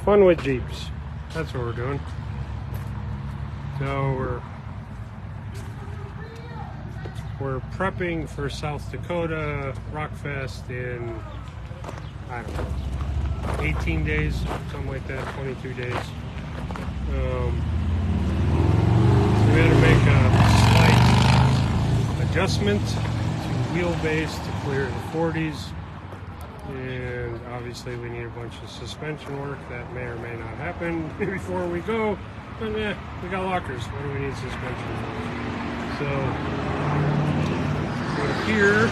Fun with Jeeps. That's what we're doing. So we're prepping for South Dakota Rockfest in, I don't know, 18 days, something like that, 22 days. So we had to make a slight adjustment to wheelbase to clear the 40s. And obviously we need a bunch of suspension work that may or may not happen before we go. But yeah, we got lockers. What do we need suspension for? So here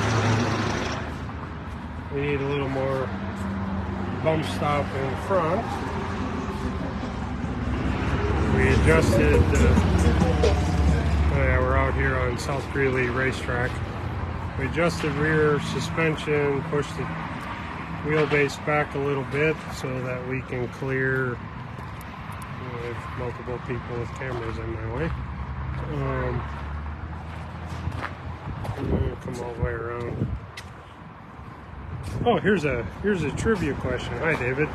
we need a little more bump stop in front. We adjusted we're out here on South Greeley Racetrack. We adjusted rear suspension, pushed the wheelbase back a little bit so that we can clear with multiple people with cameras in my way. Come all the way around. Oh, here's a trivia question. Hi, David.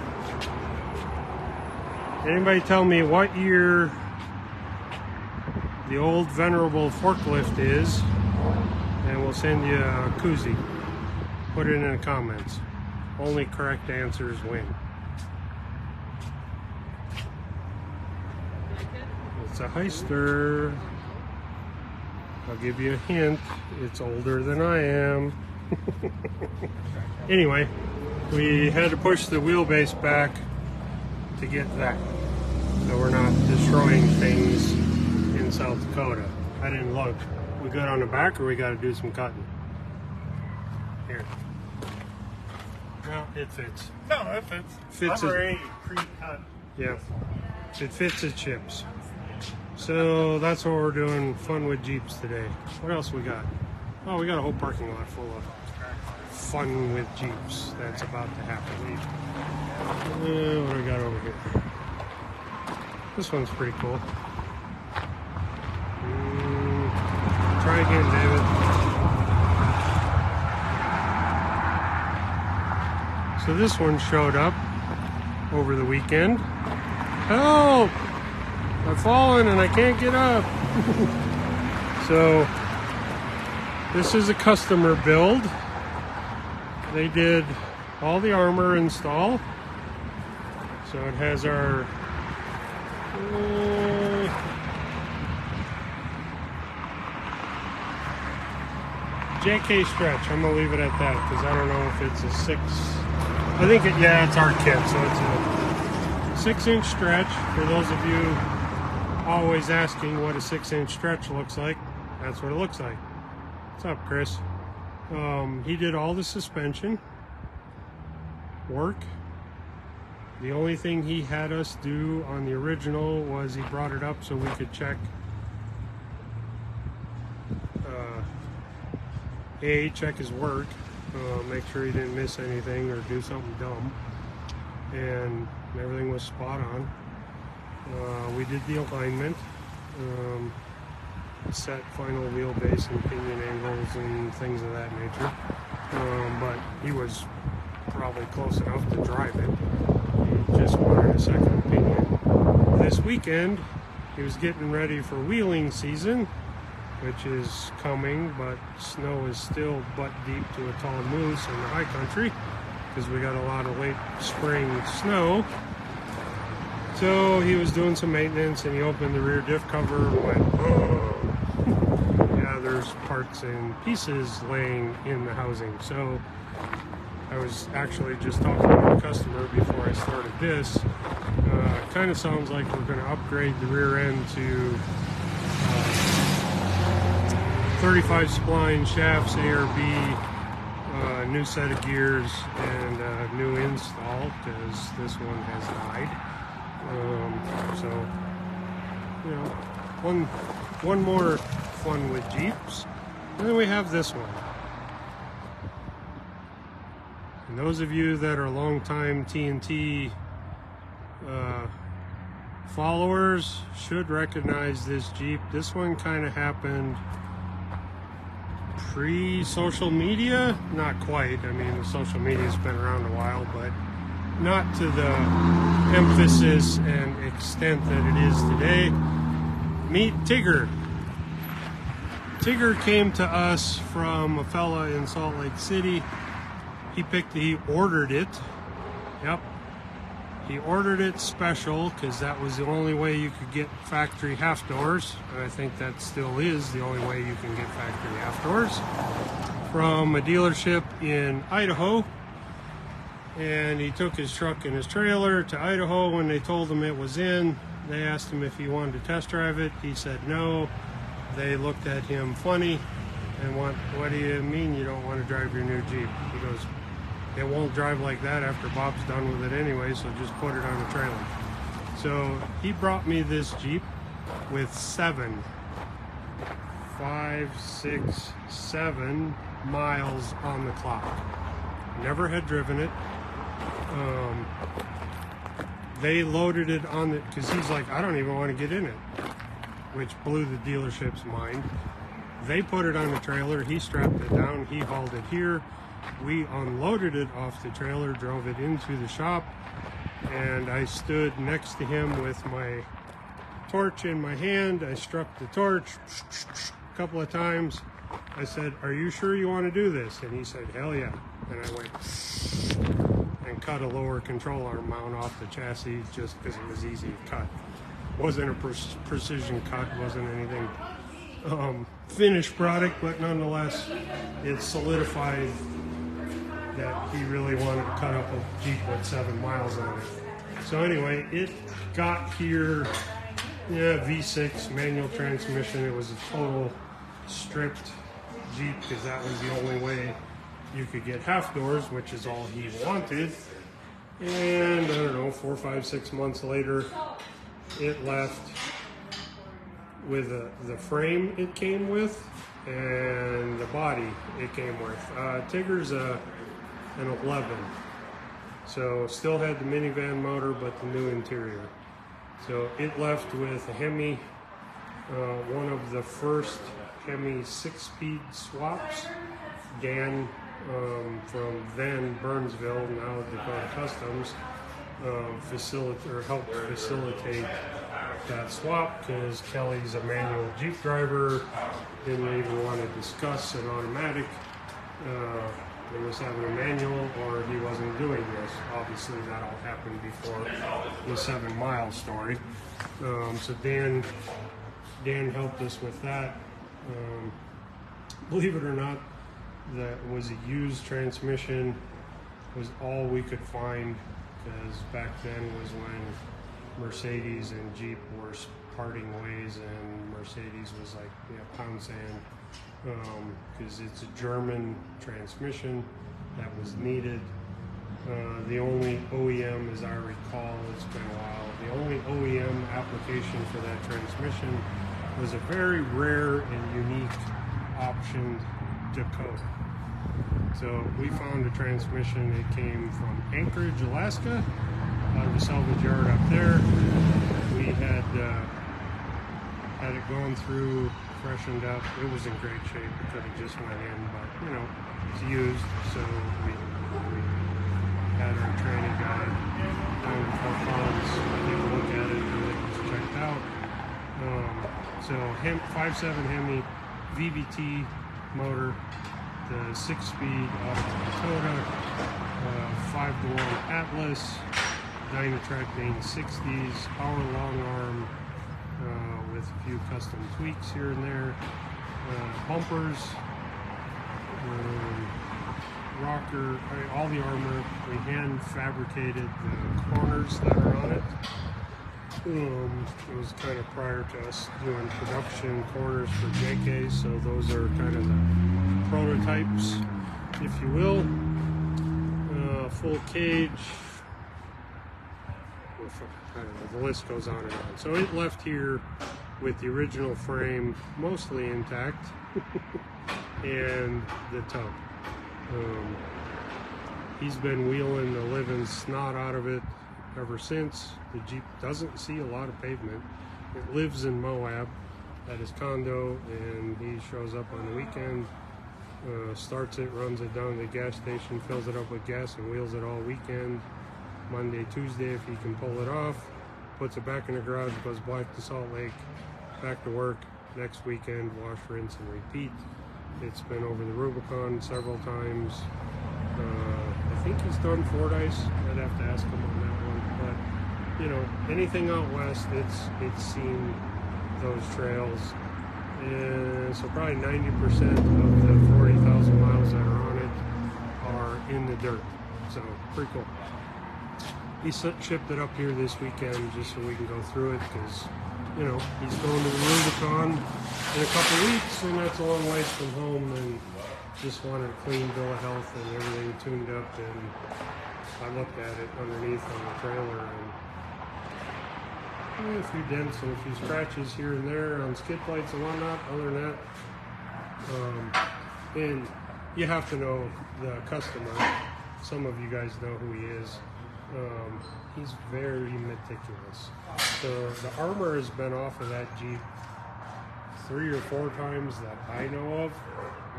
Anybody tell me what year the old venerable forklift is, and we'll send you a koozie. Put it in the comments. Only correct answers win. It's a Heister. I'll give you a hint. It's older than I am. Anyway, we had to push the wheelbase back to get that, so we're not destroying things in South Dakota. I didn't look. We good on the back, or we got to do some cutting? Here. No, it fits. No, it fits. Fits. I'm already pre-cut. Yeah, it fits its chips. So that's what we're doing. Fun with Jeeps today. What else we got? Oh, we got a whole parking lot full of fun with Jeeps. That's about to happen. What do we got over here? This one's pretty cool. Try again, David. So this one showed up over the weekend. Help! I've fallen and I can't get up. So this is a customer build. They did all the armor install. So it has our JK stretch. I'm gonna leave it at that because I don't know if it's a 6. I think yeah, it's our kit, so it's a 6-inch stretch. For those of you always asking what a 6-inch stretch looks like, that's what it looks like. What's up, Chris? He did all the suspension work. The only thing he had us do on the original was he brought it up so we could check check his work, make sure he didn't miss anything or do something dumb, and everything was spot on. We did the alignment, set final wheelbase and pinion angles and things of that nature, but he was probably close enough to drive it. He just wanted a second opinion. This weekend he was getting ready for wheeling season, which is coming, but snow is still butt deep to a tall moose in the high country because we got a lot of late spring snow. So he was doing some maintenance and he opened the rear diff cover and went, oh. Yeah, there's parts and pieces laying in the housing. So I was actually just talking to the customer before I started this. Kind of sounds like we're going to upgrade the rear end to 35 spline shafts, A or B, new set of gears, and new install because this one has died. So, you know, one more fun with Jeeps, and then we have this one. And those of you that are longtime TNT followers should recognize this Jeep. This one kind of happened pre-social media, not quite. I mean, social media's been around a while, but not to the emphasis and extent that it is today. Meet Tigger. Tigger came to us from a fella in Salt Lake City. He ordered it. Yep. He ordered it special because that was the only way you could get factory half doors. And I think that still is the only way you can get factory half doors. From a dealership in Idaho. And he took his truck and his trailer to Idaho. When they told him it was in, they asked him if he wanted to test drive it. He said no. They looked at him funny and what do you mean you don't want to drive your new Jeep? He goes, it won't drive like that after Bob's done with it anyway, so just put it on the trailer. So he brought me this Jeep with 7 miles on the clock. Never had driven it. They loaded it on the, because he's like, I don't even want to get in it, which blew the dealership's mind. They put it on the trailer, he strapped it down, he hauled it here. We unloaded it off the trailer, drove it into the shop, and I stood next to him with my torch in my hand. I struck the torch a couple of times. I said, are you sure you want to do this? And he said, hell yeah. And I went and cut a lower control arm mount off the chassis just because it was easy to cut. Wasn't a precision cut, wasn't anything finished product, but nonetheless, it solidified that he really wanted to cut up a Jeep with 7 miles on it. So anyway, it got here, yeah, V6 manual transmission. It was a total stripped Jeep because that was the only way you could get half doors, which is all he wanted. And I don't know, 4, 5, 6 months later, it left with the frame it came with and the body it came with. Tigger's an 11, so still had the minivan motor but the new interior. So it left with a Hemi, one of the first Hemi 6-speed swaps. Dan from then Burnsville, now Dakota Customs, helped facilitate that swap because Kelly's a manual Jeep driver, didn't even want to discuss an automatic. He was having a manual or he wasn't doing this. Obviously that all happened before the 7 mile story. So Dan helped us with that. Believe it or not, that was a used transmission, was all we could find, because back then was when Mercedes and Jeep were parting ways, and Mercedes was like, yeah, pound sand, because it's a German transmission that was needed. The only OEM, as I recall, it's been a while, the only OEM application for that transmission was a very rare and unique optioned Dakota. So we found a transmission. It came from Anchorage, Alaska, out of a salvage yard up there. We had it gone through, freshened up. It was in great shape. It could have just went in, but you know, it's used. So we had our training guy down in Fort Collins take a look at it, and it was checked out. So 5.7 Hemi VBT motor, the 6-speed out of Dakota, 5-to-1 Atlas, Dynatrac main 60s, power long arm with a few custom tweaks here and there, bumpers, rocker, all the armor. We hand fabricated the corners that are on it. It was kind of prior to us doing production corners for JK, so those are kind of the prototypes, if you will. Full cage, I don't know, the list goes on and on. So it left here with the original frame mostly intact and the tub. He's been wheeling the living snot out of it ever since. The Jeep doesn't see a lot of pavement. It lives in Moab at his condo, and he shows up on the weekend, starts it, runs it down to the gas station, fills it up with gas, and wheels it all weekend. Monday, Tuesday if he can pull it off. Puts it back in the garage, goes back to Salt Lake, back to work. Next weekend, wash, rinse, and repeat. It's been over the Rubicon several times. I think he's done Ford Ice. I'd have to ask him on that one. But you know, anything out west, it's seen those trails. And so probably 90% of the 40,000 miles that are on it are in the dirt. So pretty cool. He shipped it up here this weekend just so we can go through it because, you know, he's going to the Rubicon in a couple weeks, and that's a long ways from home, and just wanted a clean bill of health and everything tuned up. And I looked at it underneath on the trailer, and a few dents and a few scratches here and there on skid plates and whatnot. Other than that, and you have to know the customer. Some of you guys know who he is. He's very meticulous. So the armor has been off of that Jeep 3 or 4 times that I know of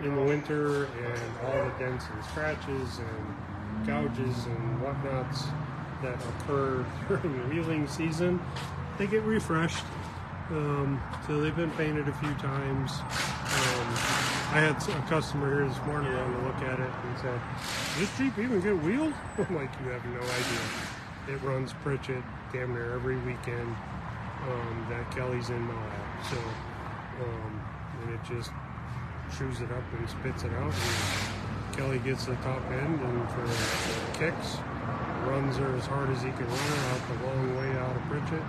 in the winter, and all the dents and scratches and gouges and whatnots that occur during the wheeling season, they get refreshed. So they've been painted a few times. I had a customer here this morning on to look at it and said, "Does this Jeep even get wheeled?" I'm like, you have no idea. It runs Pritchett damn near every weekend that Kelly's in Moab. So, and it just chews it up and spits it out. And Kelly gets the top end, and for kicks, runs her as hard as he can run her out the long way out of Pritchett.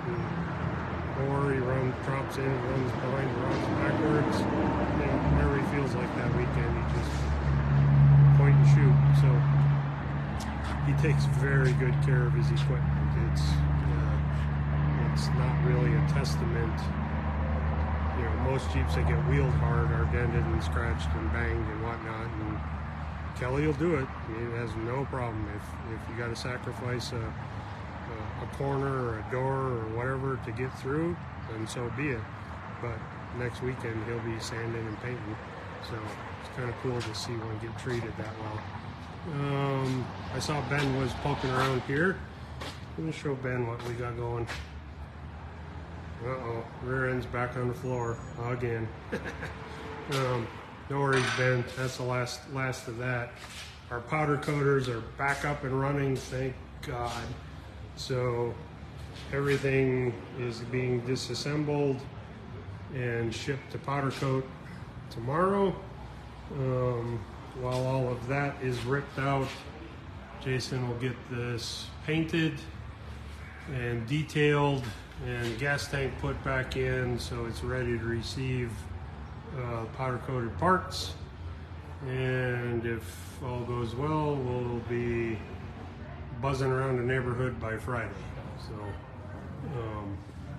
Or he drops in, runs behind, runs backwards. You know, whenever he feels like that weekend, he just point and shoot. So he takes very good care of his equipment. It's not really a testament. You know, most Jeeps that get wheeled hard are dented and scratched and banged and whatnot. And Kelly will do it. He has no problem. If you got to sacrifice a corner or a door or whatever to get through, then so be it. But next weekend he'll be sanding and painting, so it's kind of cool to see one get treated that well. I saw Ben was poking around here. Let me show Ben what we got going. Uh-oh, rear end's back on the floor again. No worries, Ben, that's the last of that. Our powder coaters are back up and running, thank God. So everything is being disassembled and shipped to powder coat tomorrow. While all of that is ripped out, Jason will get this painted and detailed and gas tank put back in so it's ready to receive powder coated parts. And if all goes well, we'll be buzzing around the neighborhood by Friday. So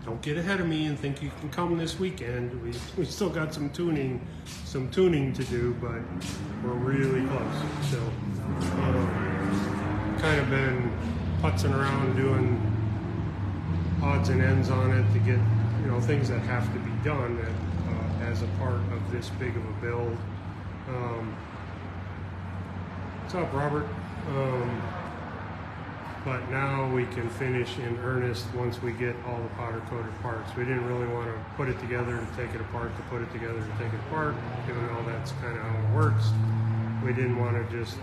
don't get ahead of me and think you can come this weekend. We still got some tuning to do, but we're really close. So kind of been putzing around doing odds and ends on it to get, you know, things that have to be done as a part of this big of a build. What's up, Robert? But now we can finish in earnest once we get all the powder coated parts. We didn't really want to put it together and take it apart to put it together and take it apart, even though that's kind of how it works. We didn't want to just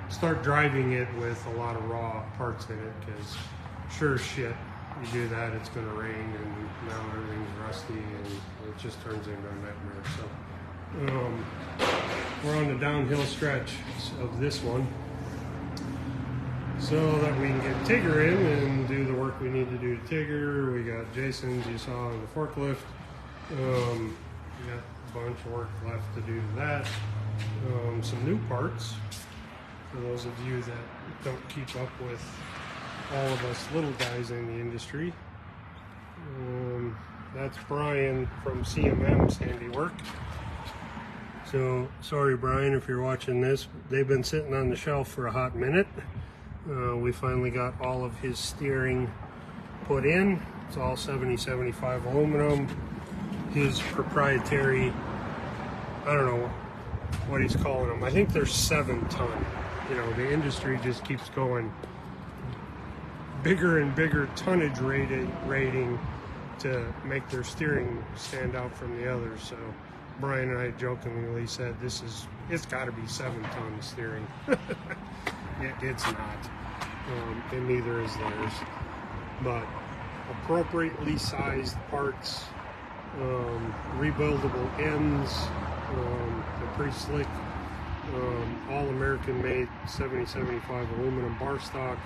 start driving it with a lot of raw parts in it, because sure as shit, you do that, it's going to rain, and now everything's rusty, and it just turns into a nightmare. So we're on the downhill stretch of this one, so that we can get Tigger in and do the work we need to do to Tigger. We got Jason's, you saw on the forklift. We got a bunch of work left to do to that. Some new parts for those of you that don't keep up with all of us little guys in the industry. That's Brian from CMM's handiwork. So sorry, Brian, if you're watching this. They've been sitting on the shelf for a hot minute. We finally got all of his steering put in. It's all 70-75 aluminum. His proprietary, I don't know what he's calling them. I think they're 7-ton. You know, the industry just keeps going bigger and bigger tonnage rating to make their steering stand out from the others. So Brian and I jokingly said it's got to be 7-ton steering. It's not, and neither is theirs. But appropriately sized parts, rebuildable ends, they're pretty slick. All American made 70-75 aluminum bar stock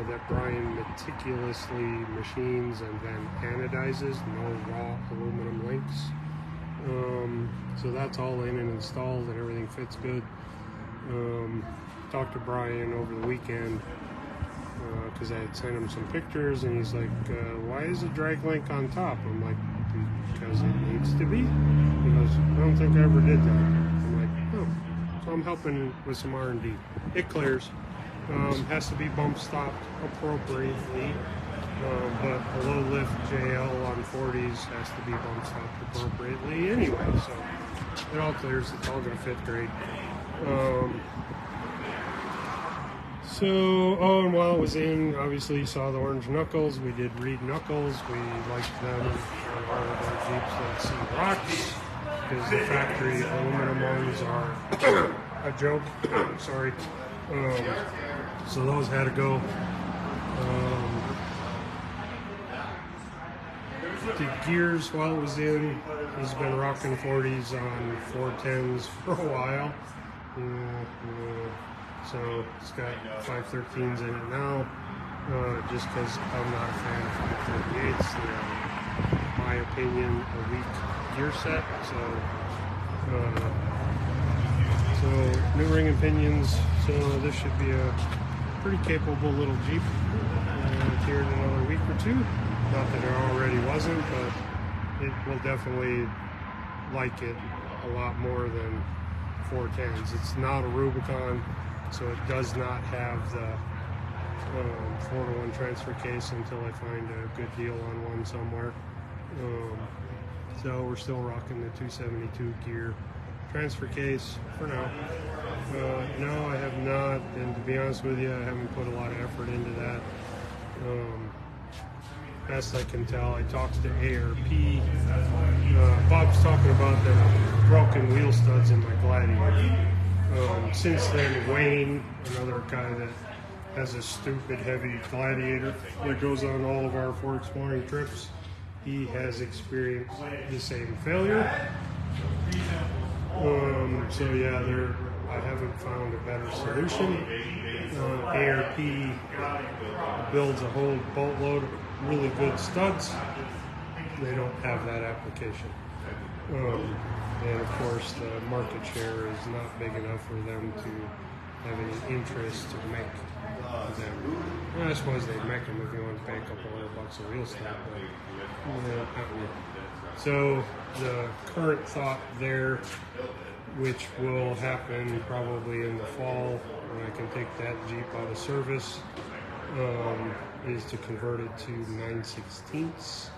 that Brian meticulously machines and then anodizes, no raw aluminum links. So that's all in and installed and everything fits good. Talked to Brian over the weekend because I had sent him some pictures, and he's like, why is the drag link on top? I'm like, because it needs to be. He goes, I don't think I ever did that. I'm like, oh. So I'm helping with some R&D. It clears. Has to be bump stopped appropriately, but a low lift JL on 40s has to be bump stopped appropriately anyway, so it all clears. It's all going to fit great. And while it was in, obviously you saw the orange knuckles. We did reed knuckles. We liked them on all of our Jeeps that see rocks, because the factory aluminum ones are a joke. Sorry. So those had to go. The gears, while it was in, he's been rocking 40s on 410s for a while. So it's got 513s in it now, just because I'm not a fan of 538s. They're, in my opinion, a weak gear set. So new ring and pinions. So this should be a pretty capable little Jeep here in another week or two. Not that it already wasn't, but it will definitely like it a lot more than 410s. It's not a Rubicon, so it does not have the 4-to-1 transfer case until I find a good deal on one somewhere. So we're still rocking the 272 gear transfer case for now. No, I have not, and to be honest with you, I haven't put a lot of effort into that. Best I can tell, I talked to ARP. Bob's talking about the broken wheel studs in my Gladiator. Since then, Wayne, another guy that has a stupid heavy Gladiator that goes on all of our Ford Exploring trips, he has experienced the same failure. So yeah, I haven't found a better solution. ARP builds a whole boatload of really good studs. They don't have that application. And of course, the market share is not big enough for them to have any interest to make them. I suppose they'd make them if you want to pay a couple $100 a wheel stud, but so the current thought there, which will happen probably in the fall when I can take that Jeep out of service, is to convert it to 9/16ths.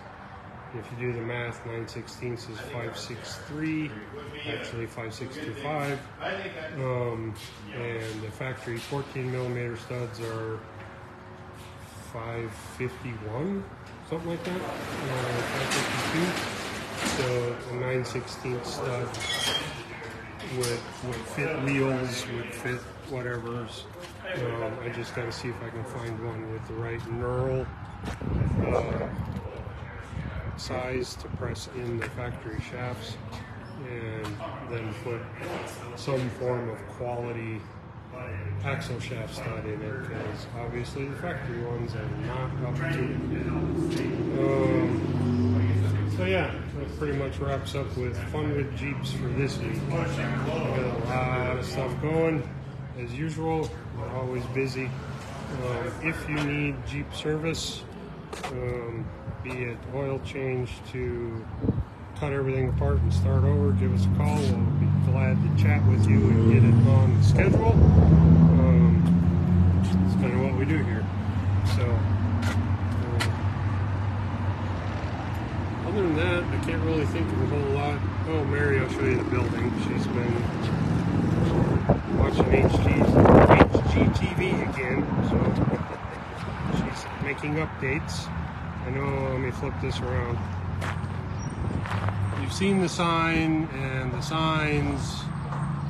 If you do the math, 9/16ths is 563, actually 5625, and the factory 14mm studs are 551, something like that, 552. So a 9/16 stud would fit wheels, would fit whatever's. I just got to see if I can find one with the right knurl size to press in the factory shafts, and then put some form of quality axle shaft stud in it, because obviously the factory ones are not up to it. So yeah, that pretty much wraps up with Fun with Jeeps for this week. We got a lot of stuff going. As usual, we're always busy. If you need Jeep service, be it oil change to cut everything apart and start over, give us a call. We'll be glad to chat with you and get it on the schedule. It's kind of what we do here. So other than that, I can't really think of a whole lot. Oh, Mary, I'll show you the building. She's been watching HGTV again, so she's making updates. I know, let me flip this around. You've seen the sign and the signs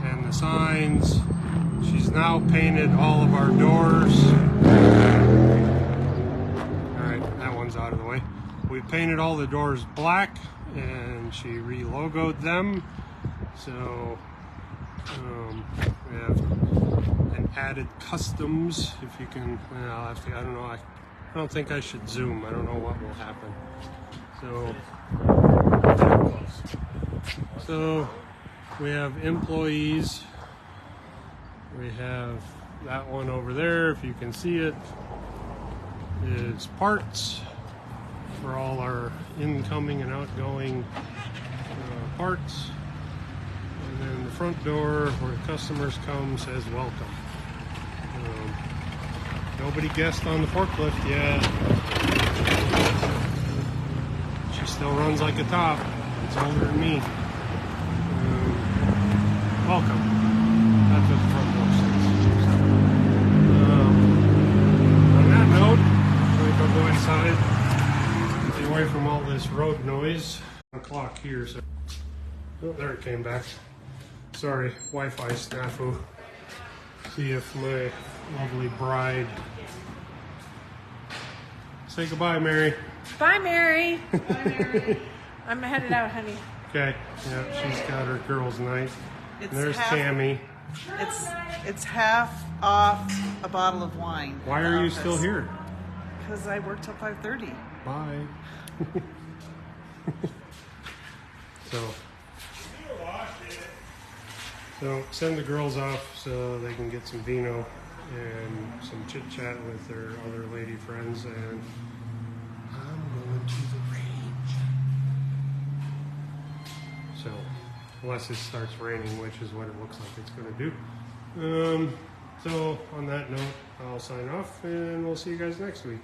and the signs. She's now painted all of our doors. Alright, that one's out of the way. We painted all the doors black and she re-logoed them. So we have an added customs. If you can, I'll have to, I don't know, I don't think I should zoom. I don't know what will happen. So we have employees. We have that one over there, if you can see it, is parts for all our incoming and outgoing parts. And then the front door where customers come says welcome. Nobody guessed on the forklift yet. She still runs like a top. It's older than me. Welcome. That's what the front door says. On that note, I'm going to go inside. Get away from all this road noise. 1 o'clock here, so. Oh, there it came back. Sorry, Wi-Fi snafu. See if my lovely bride. Say goodbye, Mary. Bye, Mary. Bye, Mary. I'm headed out, honey. Okay. Yeah, she's got her girls' night. It's There's half, Tammy. It's half off a bottle of wine. Why are you still here? Because I work till 5:30. Bye. So send the girls off so they can get some vino and some chit chat with their other lady friends, and I'm going to the range. So unless it starts raining, which is what it looks like it's going to do. So on that note, I'll sign off and we'll see you guys next week.